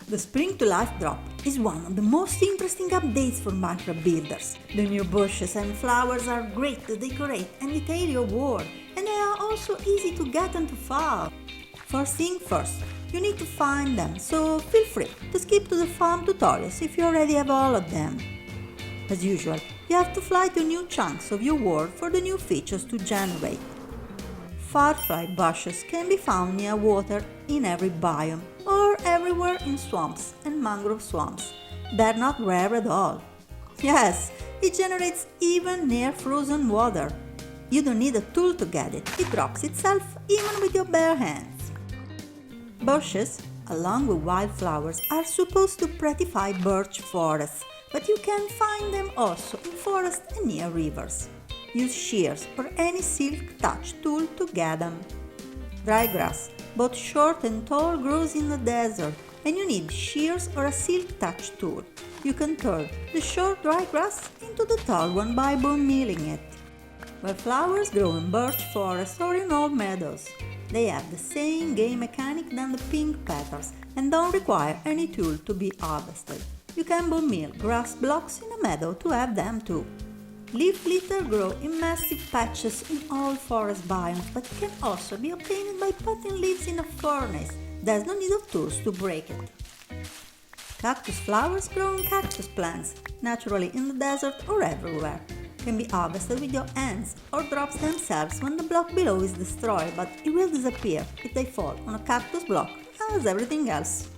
The Spring to Life drop is one of the most interesting updates for Minecraft builders. The new bushes and flowers are great to decorate and detail your world, and they are also easy to get and to farm. First thing first, you need to find them, so feel free to skip to the farm tutorials if you already have all of them. As usual, you have to fly to new chunks of your world for the new features to generate. Firefly bushes can be found near water in every biome or everywhere in swamps and mangrove swamps. They're not rare at all. Yes, it generates even near frozen water. You don't need a tool to get it, it drops itself even with your bare hands. Bushes, along with wildflowers, are supposed to prettify birch forests, but you can find them also in forests and near rivers. Use shears or any silk touch tool to get them. Dry grass, both short and tall, grows in the desert, and you need shears or a silk touch tool. You can turn the short dry grass into the tall one by bone milling it. Wildflowers grow in birch forests or in old meadows. They have the same game mechanic than the pink petals and don't require any tool to be harvested. You can bone mill grass blocks in a meadow to have them too. Leaf litter grow in massive patches in all forest biomes, but can also be obtained by putting leaves in a furnace. There's no need of tools to break it. Cactus flowers grow in cactus plants, naturally in the desert or everywhere. Can be harvested with your hands or drops themselves when the block below is destroyed, but it will disappear if they fall on a cactus block, as everything else.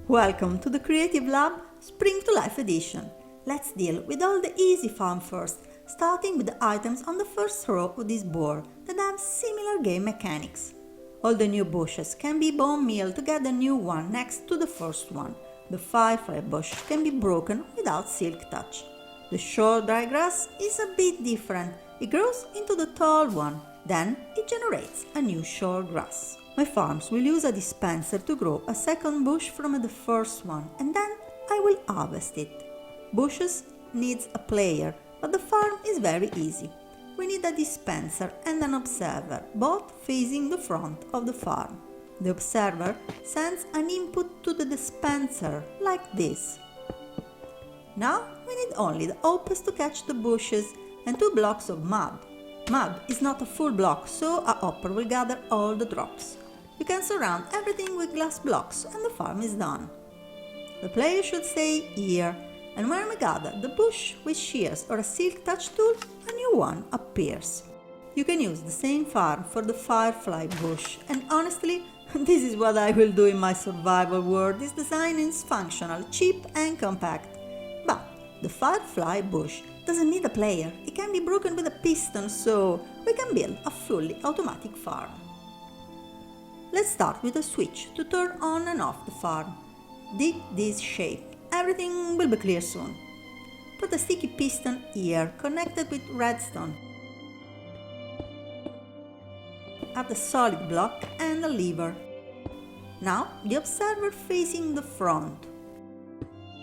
Welcome to the Creative Lab Spring to Life edition. Let's deal with all the easy farm first, starting with the items on the first row of this board that have similar game mechanics. All the new bushes can be bone milled to get a new one next to the first one. The firefly bush can be broken without silk touch. The short dry grass is a bit different. It grows into the tall one, then it generates a new short grass. My farms will use a dispenser to grow a second bush from the first one, and then I will harvest it. Bushes needs a player, but the farm is very easy. We need a dispenser and an observer, both facing the front of the farm. The observer sends an input to the dispenser, like this. Now we need only the hoppers to catch the bushes and 2 blocks of mud. Mud is not a full block, so a hopper will gather all the drops. You can surround everything with glass blocks and the farm is done. The player should stay here, and when we gather the bush with shears or a silk touch tool, a new one appears. You can use the same farm for the firefly bush, and honestly, this is what I will do in my survival world. This design is functional, cheap and compact. But the firefly bush doesn't need a player, it can be broken with a piston, so we can build a fully automatic farm. Let's start with a switch to turn on and off the farm. Dig this shape. Everything will be clear soon. Put a sticky piston here, connected with redstone. Add a solid block and a lever. Now the observer facing the front.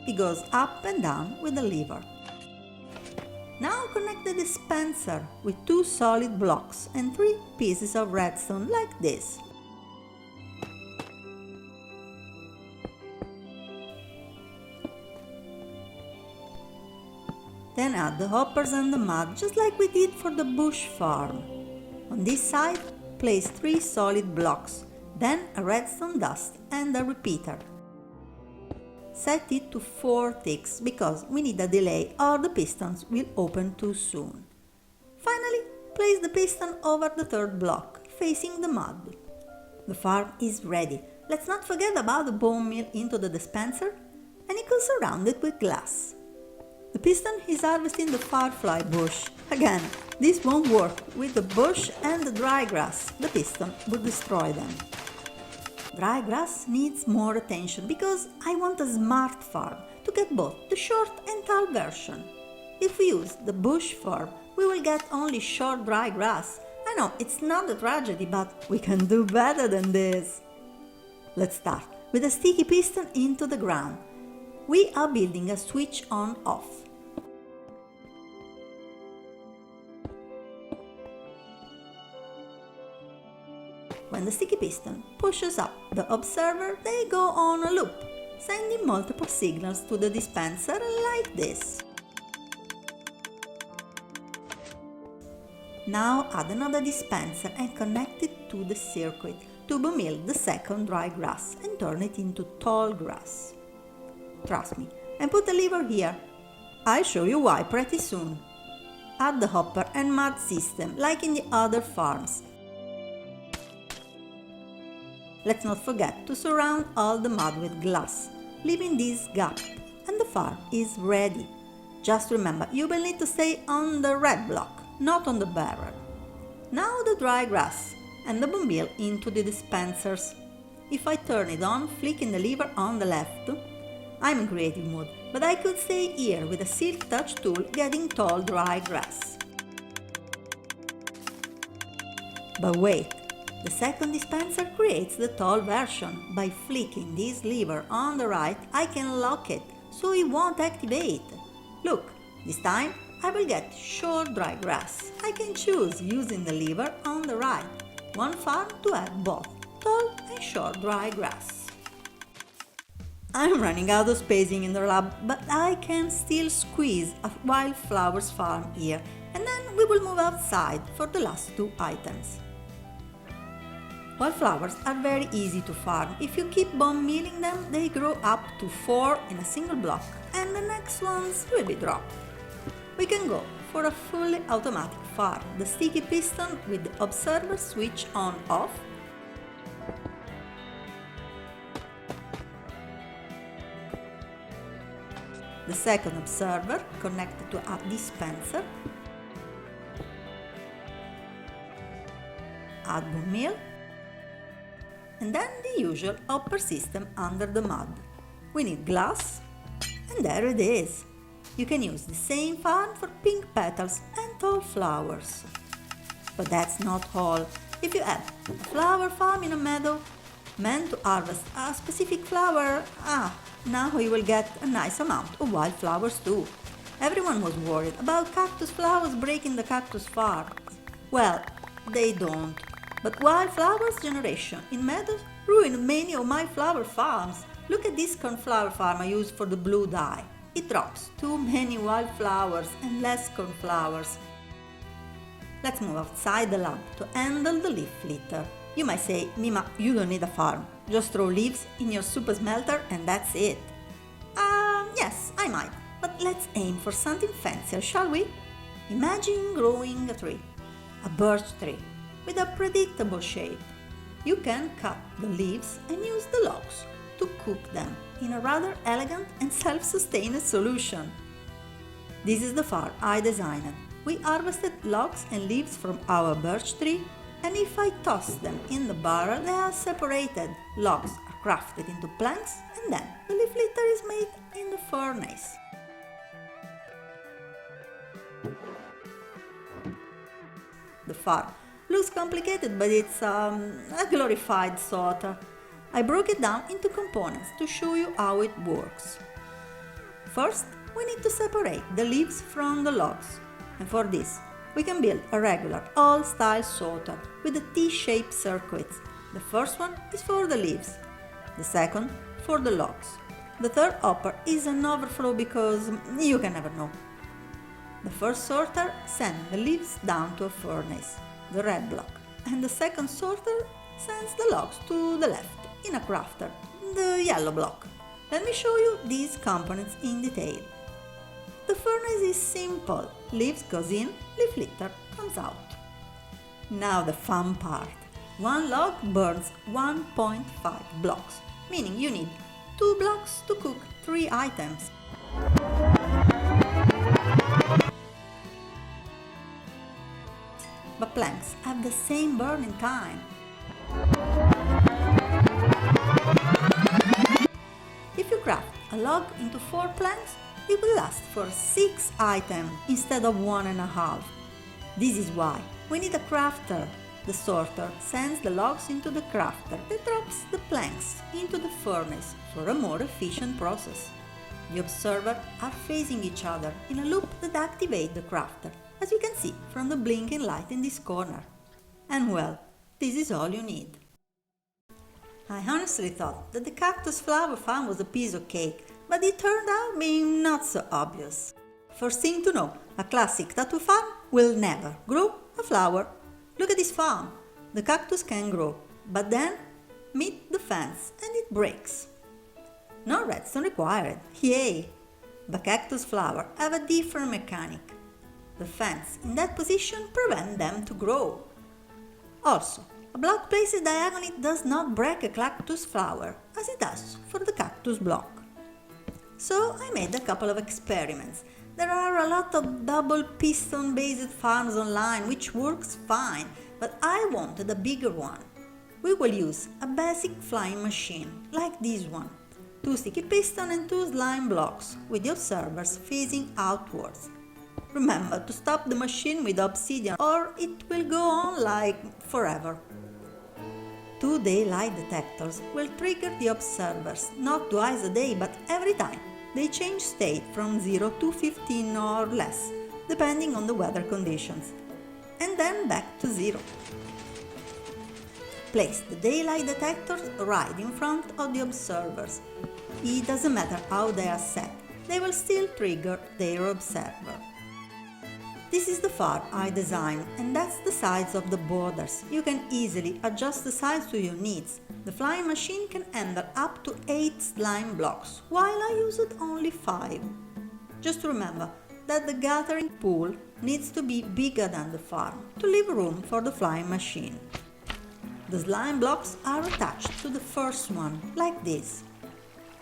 It goes up and down with the lever. Now connect the dispenser with 2 solid blocks and 3 pieces of redstone like this. Then add the hoppers and the mud, just like we did for the bush farm. On this side, place 3 solid blocks, then a redstone dust and a repeater. Set it to 4 ticks because we need a delay or the pistons will open too soon. Finally, place the piston over the 3rd block, facing the mud. The farm is ready. Let's not forget about the bone mill into the dispenser, and it goes surrounded with glass. The piston is harvesting the firefly bush. Again, this won't work with the bush and the dry grass. The piston would destroy them. Dry grass needs more attention because I want a smart farm to get both the short and tall version. If we use the bush farm, we will get only short dry grass. I know it's not a tragedy, but we can do better than this. Let's start with a sticky piston into the ground. We are building a switch on-off. when the sticky piston pushes up the observer, they go on a loop, sending multiple signals to the dispenser like this. Now add another dispenser and connect it to the circuit to boomil the second dry grass and turn it into tall grass. Trust me, and put the lever here. I'll show you why pretty soon. Add the hopper and mud system like in the other farms. Let's not forget to surround all the mud with glass, leaving this gap, and the farm is ready. Just remember, you will need to stay on the red block, not on the barrel. Now the dry grass and the boombil into the dispensers. If I turn it on, flicking the lever on the left, I'm in creative mode, but I could stay here with a silk touch tool getting tall dry grass. But wait, the second dispenser creates the tall version. By flicking this lever on the right, I can lock it so it won't activate. Look, this time I will get short dry grass. I can choose using the lever on the right. One farm to have both tall and short dry grass. I'm running out of spacing in the lab, but I can still squeeze a wildflowers farm here, and then we will move outside for the last two items. Wildflowers are very easy to farm. If you keep on milling them, they grow up to 4 in a single block, and the next ones will be dropped. We can go for a fully automatic farm, the sticky piston with the observer switch on-off, the second observer connected to a dispenser, add boomil, and then the usual hopper system under the mud. We need glass, and there it is. You can use the same farm for pink petals and tall flowers. But that's not all. If you have a flower farm in a meadow meant to harvest a specific flower, now you will get a nice amount of wildflowers too. Everyone was worried about cactus flowers breaking the cactus farm. Well, they don't. But wildflowers generation in meadows ruined many of my flower farms. Look at this cornflower farm I used for the blue dye. It drops too many wildflowers and less cornflowers. Let's move outside the lab to handle the leaf litter. You might say, Mima, you don't need a farm. Just throw leaves in your super smelter and that's it. Yes, I might. But let's aim for something fancier, shall we? Imagine growing a tree, a birch tree, with a predictable shape. You can cut the leaves and use the logs to cook them in a rather elegant and self-sustained solution. This is the farm I designed. We harvested logs and leaves from our birch tree, and if I toss them in the barrel, they are separated. Logs are crafted into planks, and then the leaf litter is made in the furnace. The farm looks complicated, but it's a glorified sorter. I broke it down into components to show you how it works. First, we need to separate the leaves from the logs, and for this, we can build a regular all-style sorter with the T-shaped circuits. The first one is for the leaves, the second for the logs. The third hopper is an overflow because you can never know. The first sorter sends the leaves down to a furnace, the red block, and the second sorter sends the logs to the left, in a crafter, the yellow block. Let me show you these components in detail. The furnace is simple. Leaves goes in, leaf litter comes out. Now the fun part. One log burns 1.5 blocks, meaning you need 2 blocks to cook 3 items. But planks have the same burning time. If you craft a log into 4 planks, it will last for 6 items instead of 1.5. This is why we need a crafter. The sorter sends the logs into the crafter that drops the planks into the furnace for a more efficient process. The observers are facing each other in a loop that activates the crafter, as you can see from the blinking light in this corner. And well, this is all you need. I honestly thought that the cactus flower farm was a piece of cake, but it turned out being not so obvious. First thing to know, a classic tattoo farm will never grow a flower. Look at this farm. The cactus can grow, but then meet the fence and it breaks. No redstone required, yay! But cactus flowers have a different mechanic. The fence in that position prevents them to grow. Also, a block placed diagonally does not break a cactus flower, as it does for the cactus block. So I made a couple of experiments. There are a lot of double piston based farms online which works fine, but I wanted a bigger one. We will use a basic flying machine, like this one. 2 sticky pistons and 2 slime blocks, with the observers facing outwards. Remember to stop the machine with obsidian or it will go on like forever. 2 daylight detectors will trigger the observers not twice a day but every time. They change state from 0 to 15 or less, depending on the weather conditions, and then back to 0. Place the daylight detectors right in front of the observers. It doesn't matter how they are set, they will still trigger their observer. This is the farm I designed, and that's the size of the borders. You can easily adjust the size to your needs. The flying machine can handle up to 8 slime blocks, while I used only 5. Just remember that the gathering pool needs to be bigger than the farm to leave room for the flying machine. The slime blocks are attached to the first one, like this.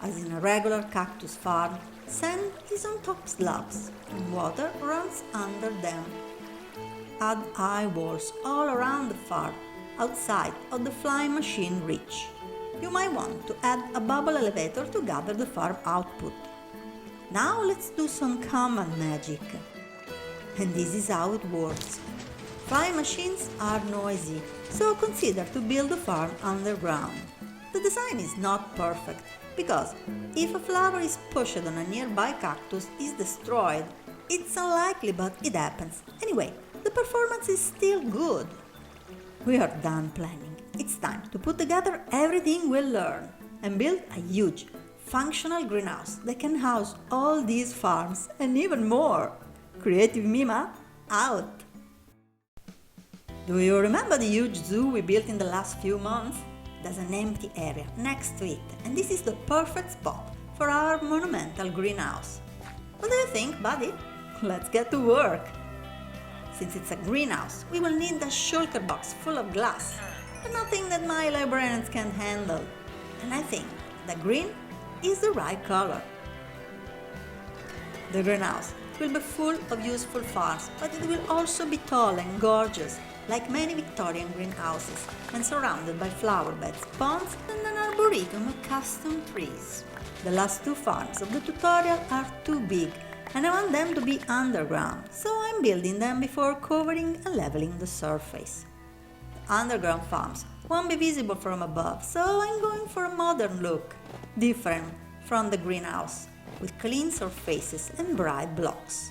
As in a regular cactus farm, sand is on top slabs and water runs under them. Add eye walls all around the farm, outside of the flying machine reach. You might want to add a bubble elevator to gather the farm output. Now let's do some command magic. And this is how it works. Flying machines are noisy, so consider to build the farm underground. The design is not perfect, because if a flower is pushed on a nearby cactus is destroyed, it's unlikely but it happens. Anyway, the performance is still good. We are done planning. It's time to put together everything we learned and build a huge, functional greenhouse that can house all these farms and even more. Creative Mima, out! Do you remember the huge zoo we built in the last few months? There's an empty area next to it, and this is the perfect spot for our monumental greenhouse. What do you think, buddy? Let's get to work! Since it's a greenhouse, we will need a shulker box full of glass, but nothing that my librarians can handle. And I think that green is the right color. The greenhouse will be full of useful farms, but it will also be tall and gorgeous, like many Victorian greenhouses, and surrounded by flower beds, ponds, and an arboretum of custom trees. The last 2 farms of the tutorial are too big, and I want them to be underground, so I'm building them before covering and leveling the surface. The underground farms won't be visible from above, so I'm going for a modern look, different from the greenhouse, with clean surfaces and bright blocks.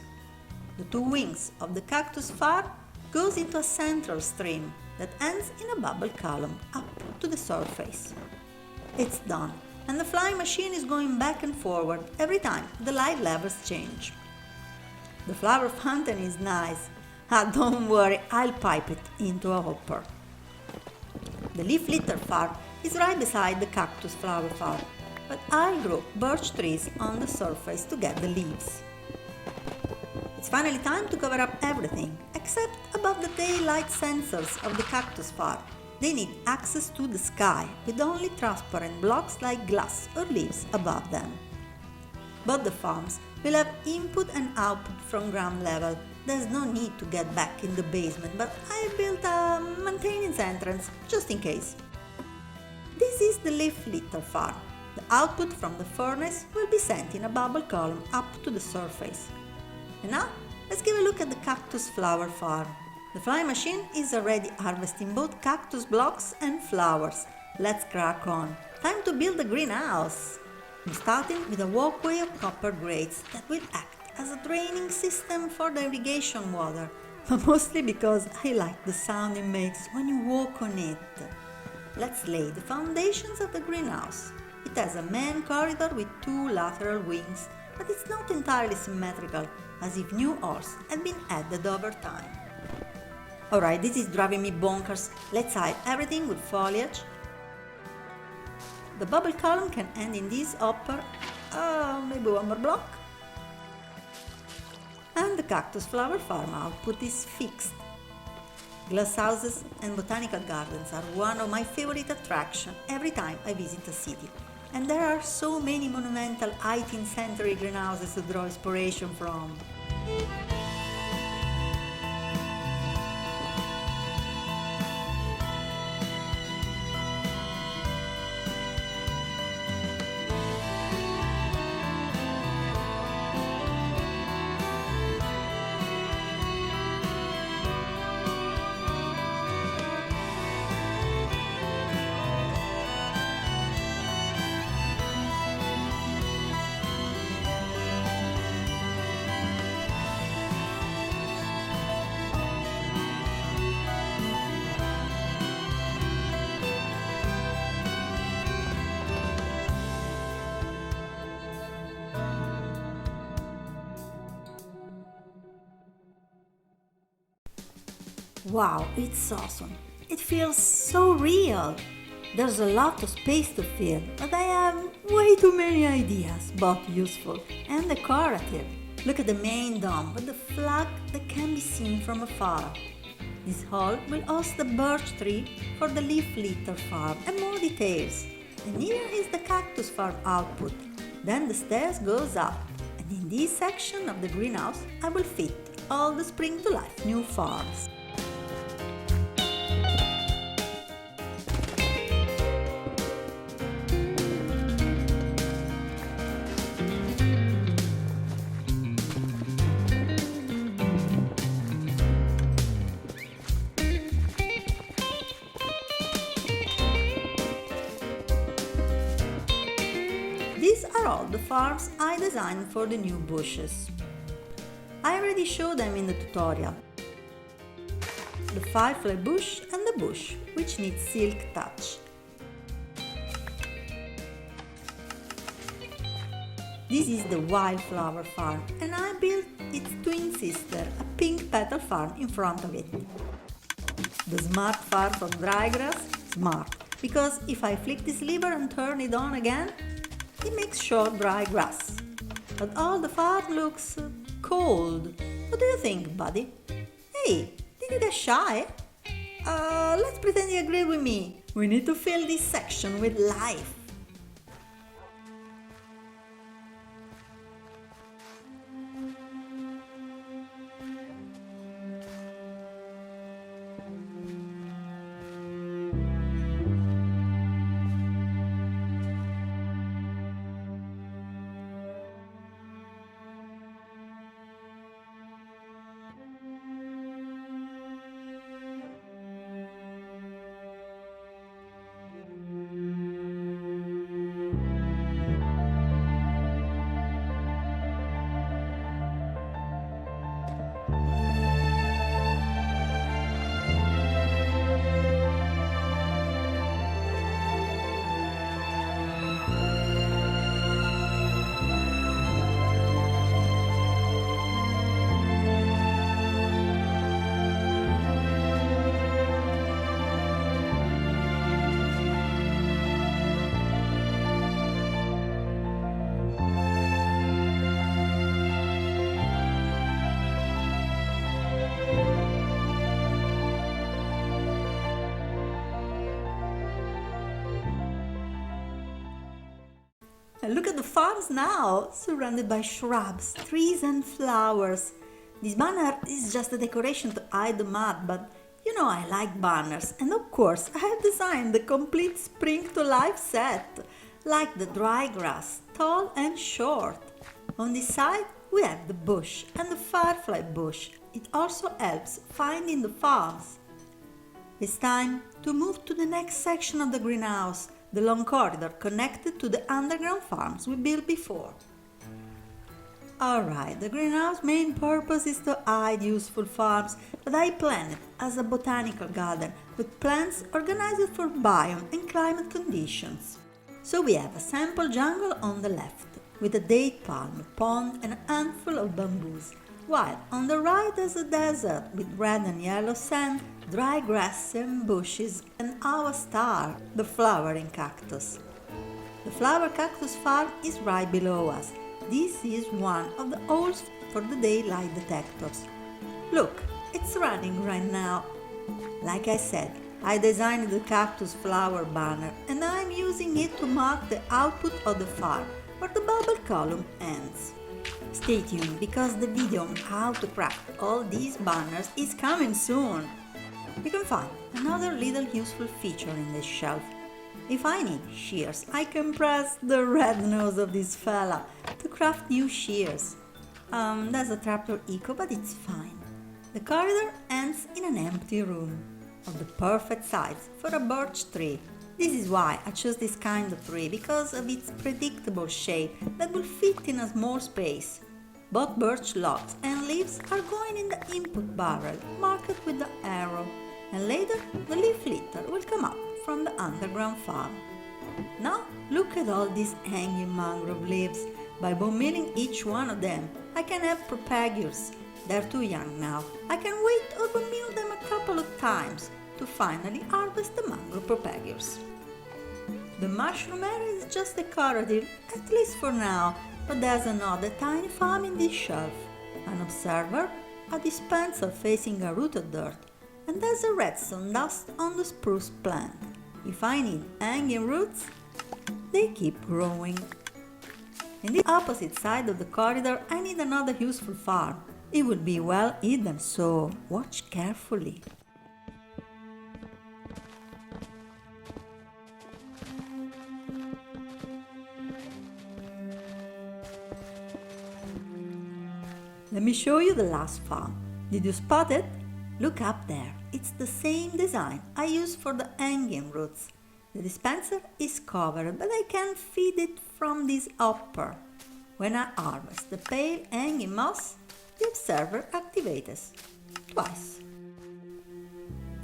The 2 wings of the cactus farm goes into a central stream that ends in a bubble column up to the surface. It's done, and the flying machine is going back and forward every time the light levels change. The flower fountain is nice. Don't worry, I'll pipe it into a hopper. The leaf litter farm is right beside the cactus flower farm, but I'll grow birch trees on the surface to get the leaves. It's finally time to cover up everything, except above the daylight sensors of the cactus farm. They need access to the sky, with only transparent blocks like glass or leaves above them. Both the farms will have input and output from ground level. There's no need to get back in the basement, but I built a maintenance entrance just in case. This is the leaf litter farm. The output from the furnace will be sent in a bubble column up to the surface. And now, let's give a look at the cactus flower farm. The flying machine is already harvesting both cactus blocks and flowers. Let's crack on. Time to build a greenhouse. I'm starting with a walkway of copper grates that will act as a draining system for the irrigation water, but mostly because I like the sound it makes when you walk on it. let's lay the foundations of the greenhouse. It has a main corridor with 2 lateral wings, but it's not entirely symmetrical, as if new holes had been added over time. Alright, this is driving me bonkers. Let's hide everything with foliage. The bubble column can end in this upper, maybe one more block. And the cactus flower farm output is fixed. Glass houses and botanical gardens are one of my favorite attractions every time I visit a city. And there are so many monumental 18th century greenhouses to draw inspiration from. Wow, it's awesome. It feels so real. There's a lot of space to fill, but I have way too many ideas, both useful and decorative. Look at the main dome with the flag that can be seen from afar. This hall will host the birch tree for the leaf litter farm and more details. And here is the cactus farm output. Then the stairs goes up, and in this section of the greenhouse I will fit all the spring to life new farms. These are all the farms I designed for the new bushes. I already showed them in the tutorial. The firefly bush and the bush, which needs silk touch. This is the wildflower farm, and I built its twin sister, a pink petal farm, in front of it. The smart farm from drygrass, smart, because if I flick this lever and turn it on again, it makes short dry grass. But all the farm looks cold. What do you think, buddy? Hey, did you get shy? Let's pretend you agree with me. We need to fill this section with life. And look at the farms now, surrounded by shrubs, trees and flowers. This banner is just a decoration to hide the mud, but you know I like banners, and of course I have designed the complete spring to life set, like the dry grass, tall and short. On this side we have the bush and the firefly bush. It also helps finding the farms. It's time to move to the next section of the greenhouse, the long corridor connected to the underground farms we built before. Alright, the greenhouse main purpose is to hide useful farms, but I planned it as a botanical garden with plants organized for biome and climate conditions. So we have a sample jungle on the left, with a date palm, a pond and a handful of bamboos, while on the right is a desert with red and yellow sand, dry grass and bushes, and our star, the flowering cactus. The flower cactus farm is right below us. This is one of the holes for the daylight detectors. Look, it's running right now. Like I said, I designed the cactus flower banner and I'm using it to mark the output of the farm, where the bubble column ends. Stay tuned because the video on how to craft all these banners is coming soon. You can find another little useful feature in this shelf. If I need shears, I can press the red nose of this fella to craft new shears. There's a trapdoor echo, but it's fine. The corridor ends in an empty room, of the perfect size for a birch tree. This is why I chose this kind of tree, because of its predictable shape that will fit in a small space. Both birch logs and leaves are going in the input barrel, marked with the arrow, and later the leaf litter will come up from the underground farm. Now look at all these hanging mangrove leaves. By bone milling each one of them, I can have propagures. They're too young now. I can wait or bone mill them a couple of times to finally harvest the mangrove propagures. The mushroom area is just decorative, at least for now, but there's another tiny farm in this shelf. An observer, a dispenser facing a root of dirt, and there's a redstone dust on the spruce plant. If I need hanging roots, they keep growing. In the opposite side of the corridor, I need another useful farm. It will be well hidden, so watch carefully. Let me show you the last farm. Did you spot it? Look up there. It's the same design I used for the hanging roots. The dispenser is covered, but I can feed it from this hopper. When I harvest the pale hanging moss, the observer activates twice.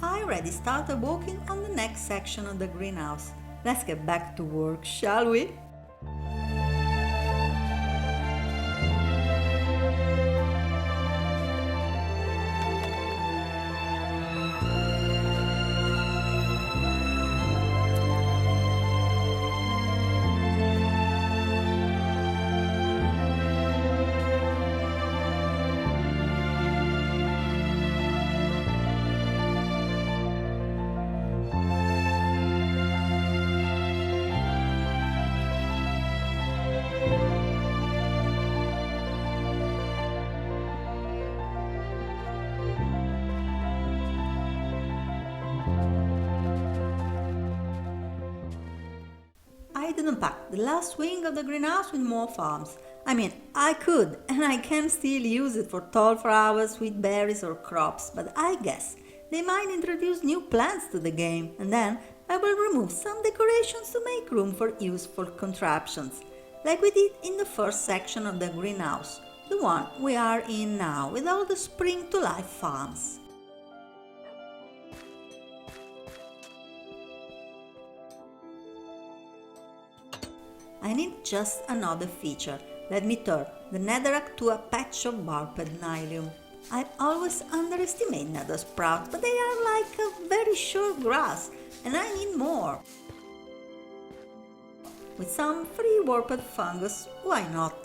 I already started working on the next section of the greenhouse. Let's get back to work, shall we? I didn't pack the last wing of the greenhouse with more farms. I could, and I can still use it for tall flowers, sweet berries or crops, but I guess they might introduce new plants to the game, and then I will remove some decorations to make room for useful contraptions, like we did in the first section of the greenhouse, the one we are in now with all the spring to life farms. I need just another feature. Let me turn the netherrack to a patch of warped nylium. I always underestimate nether sprouts, but they are like a very short grass, and I need more. With some free warped fungus, why not?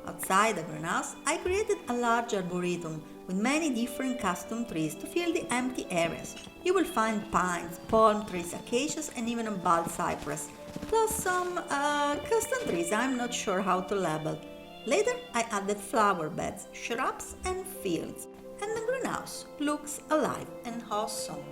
Outside the greenhouse, I created a large arboretum with many different custom trees to fill the empty areas. You will find pines, palm trees, acacias, and even a bald cypress, plus some custom trees I'm not sure how to label. Later I added flower beds, shrubs and fields, and the greenhouse looks alive and awesome.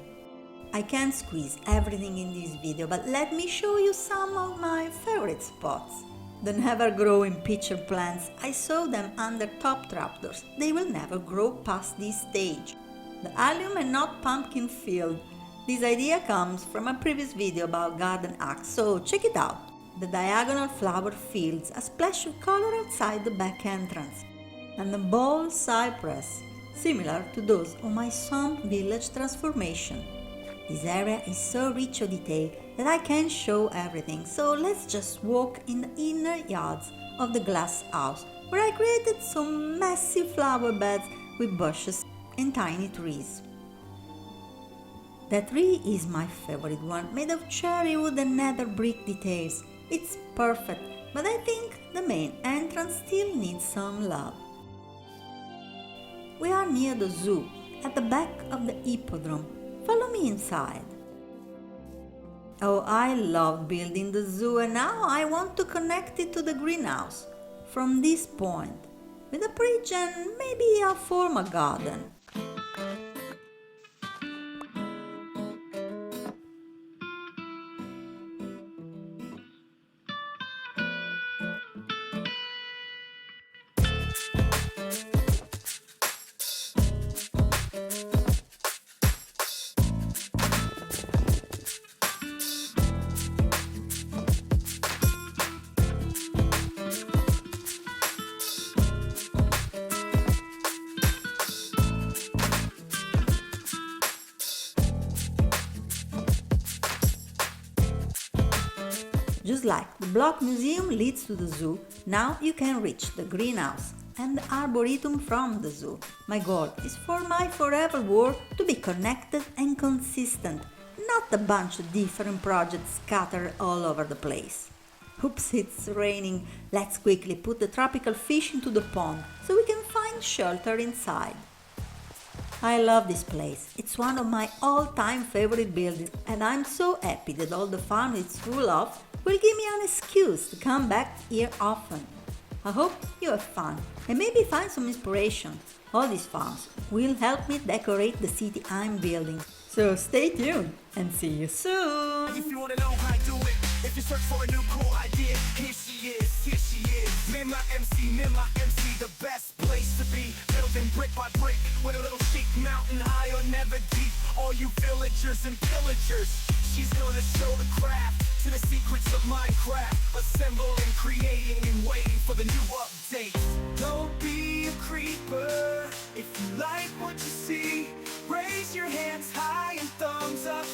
I can't squeeze everything in this video, but let me show you some of my favorite spots. The never growing pitcher plants, I saw them under top trapdoors. They will never grow past this stage. The allium and not pumpkin field. This idea comes from a previous video about garden hacks, so check it out. The diagonal flower fields, a splash of color outside the back entrance. And the bald cypress, similar to those of my swamp village transformation. This area is so rich of detail that I can't show everything, so let's just walk in the inner yards of the glass house, where I created some massive flower beds with bushes and tiny trees. That tree is my favorite one, made of cherry wood and nether brick details. It's perfect, but I think the main entrance still needs some love. We are near the zoo, at the back of the hippodrome. Follow me inside. Oh, I love building the zoo, and now I want to connect it to the greenhouse from this point, with a bridge and maybe a formal garden. Just like the block museum leads to the zoo, now you can reach the greenhouse and the arboretum from the zoo. My goal is for my forever work to be connected and consistent, not a bunch of different projects scattered all over the place. Oops, it's raining. Let's quickly put the tropical fish into the pond so we can find shelter inside. I love this place. It's one of my all-time favorite buildings, and I'm so happy that all the fun it's full of will give me an excuse to come back here often. I hope you have fun and maybe find some inspiration. All these farms will help me decorate the city I'm building. So stay tuned and see you soon! If you wanna know how I do it, if you search for a new cool idea, here she is, here she is. Mima MC, the best place to be. Building brick by brick, with a little chic, mountain high or never deep. All you villagers and pillagers, she's gonna show the craft to the secrets of Minecraft. Assembling, creating, and waiting for the new update. Don't be a creeper if you like what you see. Raise your hands high and thumbs up